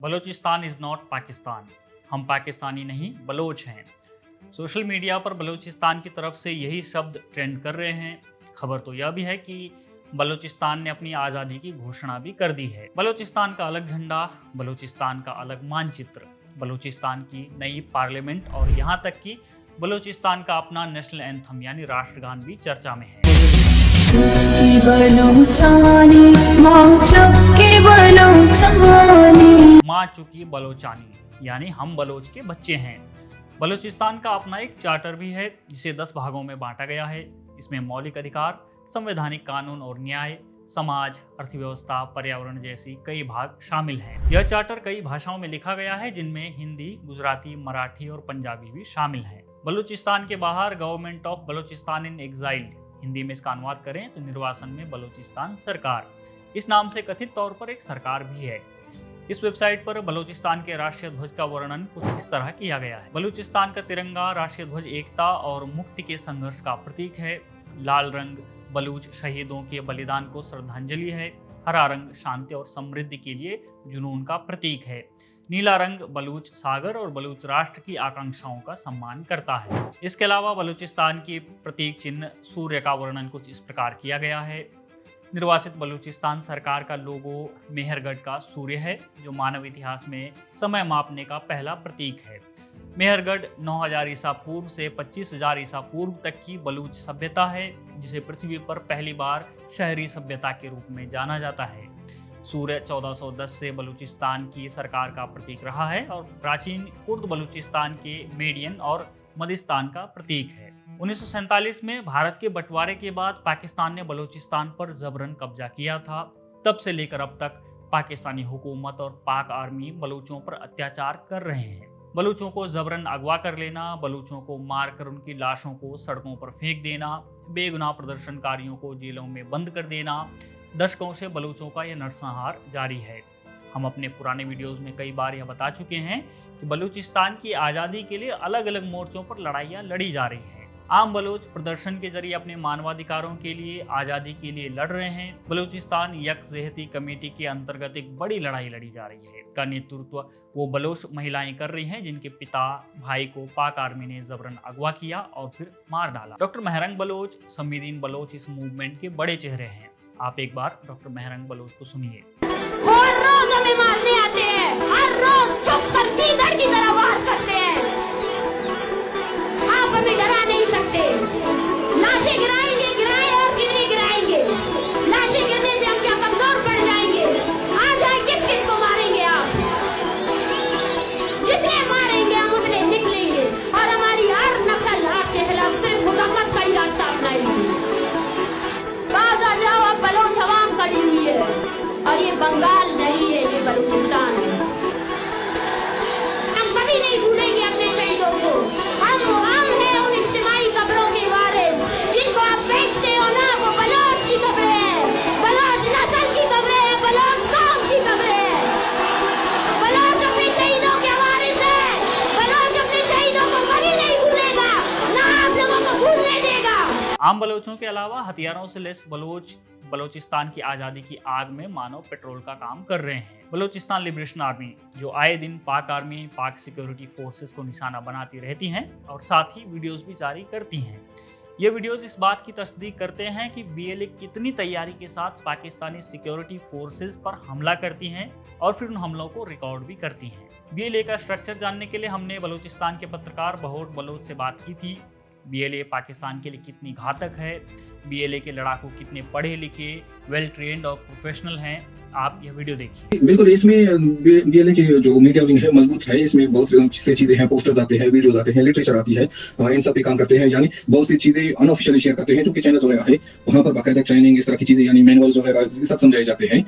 Balochistan is not Pakistan. हम पाकिस्तानी नहीं Bloch हैं। सोशल मीडिया पर बलूचिस्तान की तरफ से यही शब्द ट्रेंड कर रहे हैं। खबर तो यह भी है कि बलूचिस्तान ने अपनी आज़ादी की घोषणा भी कर दी है। बलूचिस्तान का अलग झंडा, बलूचिस्तान का अलग मानचित्र, बलूचिस्तान की नई पार्लियामेंट और यहाँ तक कि बलूचिस्तान का अपना नेशनल एंथम यानी राष्ट्रगान भी चर्चा में है। माँ चुकी बलोचानी यानी हम बलोच के बच्चे हैं। बलूचिस्तान का अपना एक चार्टर भी है जिसे 10 भागों में बांटा गया है। इसमें मौलिक अधिकार, संवैधानिक कानून और न्याय, समाज, अर्थव्यवस्था, पर्यावरण जैसी कई भाग शामिल हैं। यह चार्टर कई भाषाओं में लिखा गया है जिनमें हिंदी, गुजराती, मराठी और पंजाबी भी शामिल हैं। बलूचिस्तान के बाहर government of Balochistan in exile, Hindi में इसका अनुवाद करें तो निर्वासन में बलूचिस्तान सरकार, इस नाम से कथित तौर पर एक सरकार भी है। इस वेबसाइट पर बलूचिस्तान के राष्ट्रीय ध्वज का वर्णन कुछ इस तरह किया गया है। बलूचिस्तान का तिरंगा राष्ट्रीय ध्वज एकता और मुक्ति के संघर्ष का प्रतीक है। लाल रंग बलूच शहीदों के बलिदान को श्रद्धांजलि है। हरा रंग शांति और समृद्धि के लिए जुनून का प्रतीक है। नीला रंग बलूच सागर और बलूच राष्ट्र की आकांक्षाओं का सम्मान करता है। इसके अलावा बलूचिस्तान की प्रतीक चिन्ह सूर्य का वर्णन कुछ इस प्रकार किया गया है। निर्वासित बलूचिस्तान सरकार का लोगो मेहरगढ़ का सूर्य है, जो मानव इतिहास में समय मापने का पहला प्रतीक है। मेहरगढ़ 9000 ईसा पूर्व से 25000 ईसा पूर्व तक की बलूच सभ्यता है, जिसे पृथ्वी पर पहली बार शहरी सभ्यता के रूप में जाना जाता है। सूर्य 1410 से बलूचिस्तान की सरकार का प्रतीक रहा है और प्राचीन कुर्द बलूचिस्तान के मेडियन और मदिस्तान का प्रतीक है। 1947 में भारत के बंटवारे के बाद पाकिस्तान ने बलूचिस्तान पर जबरन कब्जा किया था। तब से लेकर अब तक पाकिस्तानी हुकूमत और पाक आर्मी बलूचों पर अत्याचार कर रहे हैं। बलूचों को जबरन अगवा कर लेना, बलूचों को मारकर उनकी लाशों को सड़कों पर फेंक देना, बेगुनाह प्रदर्शनकारियों को जेलों में बंद कर देना, दशकों से बलूचों का यह नरसंहार जारी है। हम अपने पुराने वीडियोस में कई बार यह बता चुके हैं कि बलूचिस्तान की आज़ादी के लिए अलग अलग मोर्चों पर लड़ाइयाँ लड़ी जा रही हैं। आम बलोच प्रदर्शन के जरिए अपने मानवाधिकारों के लिए, आज़ादी के लिए लड़ रहे हैं। बलूचिस्तान यकजहती कमेटी के अंतर्गत एक बड़ी लड़ाई लड़ी जा रही है। का नेतृत्व वो बलोच महिलाएं कर रही हैं जिनके पिता भाई को पाक आर्मी ने जबरन अगवा किया और फिर मार डाला। डॉक्टर मेहरंग बलोच, समीदीन बलोच इस मूवमेंट के बड़े चेहरे हैं। आप एक बार डॉक्टर मेहरंग बलोच को सुनिए। हर रोज हमें मारने आते हैं, हर रोज चुप कर दीगर की तरह वार करते हैं। आप हमें डरा नहीं सकते। लाशें गिराएंगे, गिराएं और गिरने गिराएंगे। लाशें गिरने से हम क्या कमजोर पड़ जाएंगे? आ जाए किस किस को मारेंगे आप? जितने मारेंगे हम उतने निकलेंगे और हमारी हर नस्ल आपके खिलाफ सिर्फ मुजम्मत का ही रास्ता अपनाएगी। बाज आ जाओ, अब बलोच अवाम खड़ी हुई है और ये बंगाल नहीं है, ये बलूचिस्तान है। हम कभी नहीं भूलेंगे अपने शहीदों को। हम हैं उन इज्तिमाई कब्रों के वारिस जिनको आप देखते हो ना, वो बलोच की कब्रें हैं। बलोच नस्ल की कब्रें हैं, बलोच कौम की कब्रें हैं। बलोच अपने शहीदों के वारिस है। बलोच अपने शहीदों को कभी नहीं भूलेगा, ना आप लोगों को भूलने देगा। आम बलोचों के अलावा हथियारों से लैस बलोच बलूचिस्तान की आज़ादी की आग में मानव पेट्रोल का काम कर रहे हैं। बलूचिस्तान लिबरेशन आर्मी, जो आए दिन पाक आर्मी, पाक सिक्योरिटी फोर्सेस को निशाना बनाती रहती हैं और साथ ही वीडियोस भी जारी करती हैं। ये वीडियोस इस बात की तस्दीक करते हैं कि बीएलए कितनी तैयारी के साथ पाकिस्तानी सिक्योरिटी फोर्सेस पर हमला करती हैं और फिर उन हमलों को रिकॉर्ड भी करती हैं। बीएलए का स्ट्रक्चर जानने के लिए हमने बलूचिस्तान के पत्रकार बहोट बलोच से बात की थी। बीएलए पाकिस्तान के लिए कितनी घातक है, बीएलए के लड़ाकू कितने पढ़े लिखे, वेल ट्रेन्ड और प्रोफेशनल हैं, आप यह वीडियो देखिए। बिल्कुल, इसमें बीएलए की जो मीडिया विंग है मजबूत है। इसमें बहुत सी चीजें हैं, पोस्टर्स आते हैं, वीडियोस आते हैं, लिटरेचर आती है, इन सब पे काम करते हैं। यानी बहुत सी चीजें अनऑफिशियली शेयर करते हैं। जो कि चैनल्स वगैरह है वहाँ पर बाकायदा ट्रेनिंग, इस तरह की चीजें यानी मैनुअल्स वगैरह सब समझाए जाते हैं।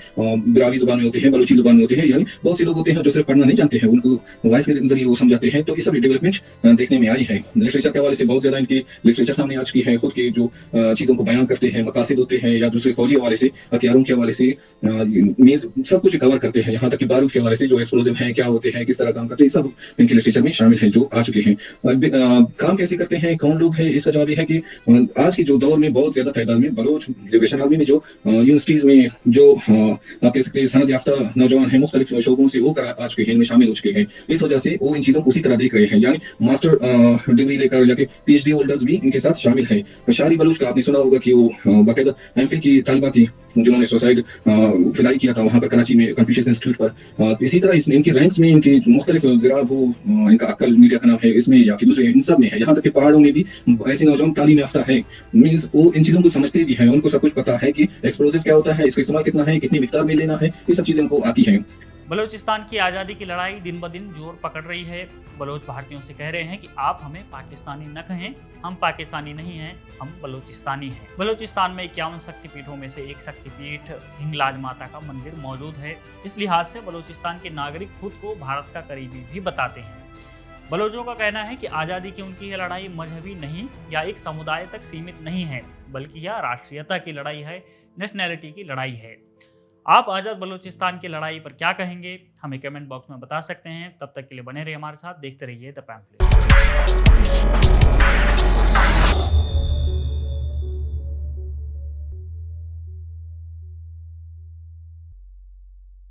बिरावी जुबान में होते हैं, बलूची जुबान में होते हैं। यानी बहुत से लोग होते हैं जो सिर्फ पढ़ना नहीं जानते हैं, उनको वॉइस के जरिए वो समझाते हैं। तो ये सब डेवलपमेंट देखने में आई है। लिटरेचर के हवाले से बहुत ज्यादा इनकी लिटरेचर सामने आ चुकी है। खुद के जो चीजों को बयान करते हैं, मकासद होते हैं, या दूसरे फौजी हवाले से, हथियारों के हवाले से, मीन्स सब कुछ कवर करते हैं, यहाँ तक कि बारूद के हवाले से जो एक्सप्लोजिव हैं, क्या होते हैं, किस तरह काम करते हैं, सब इनके लिटरेचर में शामिल है जो आ चुके हैं। काम कैसे करते हैं, कौन लोग हैं, इसका जवाब ये है कि आज के जो दौर में बहुत ज्यादा तादाद में बलोच लिबरेशन आर्मी में जो यूनिवर्सिटीज में जो आप कह सकते हैं सनद याफ्ता नौजवान हैं, मुख्तलिफ शोबों से वो आ चुके हैं, इनमें शामिल हो चुके हैं। इस वजह से वो इन चीजों को उसी तरह देख रहे हैं, यानी मास्टर डिग्री लेकर या PhD होल्डर्स भी इनके साथ शामिल है। शारी बलूच का आपने सुना होगा कि वो बाकायदा MPhil की तालिबा थी जिन्होंने सुसाइड फिदाई किया था वहां पर कराची में कन्फ्यूशियस इंस्टीट्यूट पर। इसी तरह इनकी रैंक्स में इनके मुख्तलिफ ज़राब हो, इनका अक्ल मीडिया का नाम है इसमें या कि दूसरे इन सब में है, यहाँ तक कि पहाड़ों में भी ऐसे नौजवान तालीम याफ्ता है, मीन्स वो इन चीज़ों को समझते भी हैं, उनको सब कुछ पता है कि एक्सप्लोजिव क्या होता है, इसका इस्तेमाल कितना है, कितनी मिकदार में लेना है, ये सब चीज़ें उनको आती हैं। बलूचिस्तान की आज़ादी की लड़ाई दिन ब दिन जोर पकड़ रही है। बलोच भारतीयों से कह रहे हैं कि आप हमें पाकिस्तानी न कहें, हम पाकिस्तानी नहीं हैं, हम बलूचिस्तानी हैं। बलूचिस्तान में 51 शक्तिपीठों में से एक शक्तिपीठ हिंगलाज माता का मंदिर मौजूद है। इस लिहाज से बलूचिस्तान के नागरिक खुद को भारत का करीबी भी बताते हैं। बलोचों का कहना है कि आज़ादी की उनकी यह लड़ाई मजहबी नहीं या एक समुदाय तक सीमित नहीं है, बल्कि यह राष्ट्रीयता की लड़ाई है, नेशनैलिटी की लड़ाई है। आप आज़ाद बलूचिस्तान की लड़ाई पर क्या कहेंगे, हमें कमेंट बॉक्स में बता सकते हैं। तब तक के लिए बने रहिए हमारे साथ, देखते रहिए द पैम्फलेट।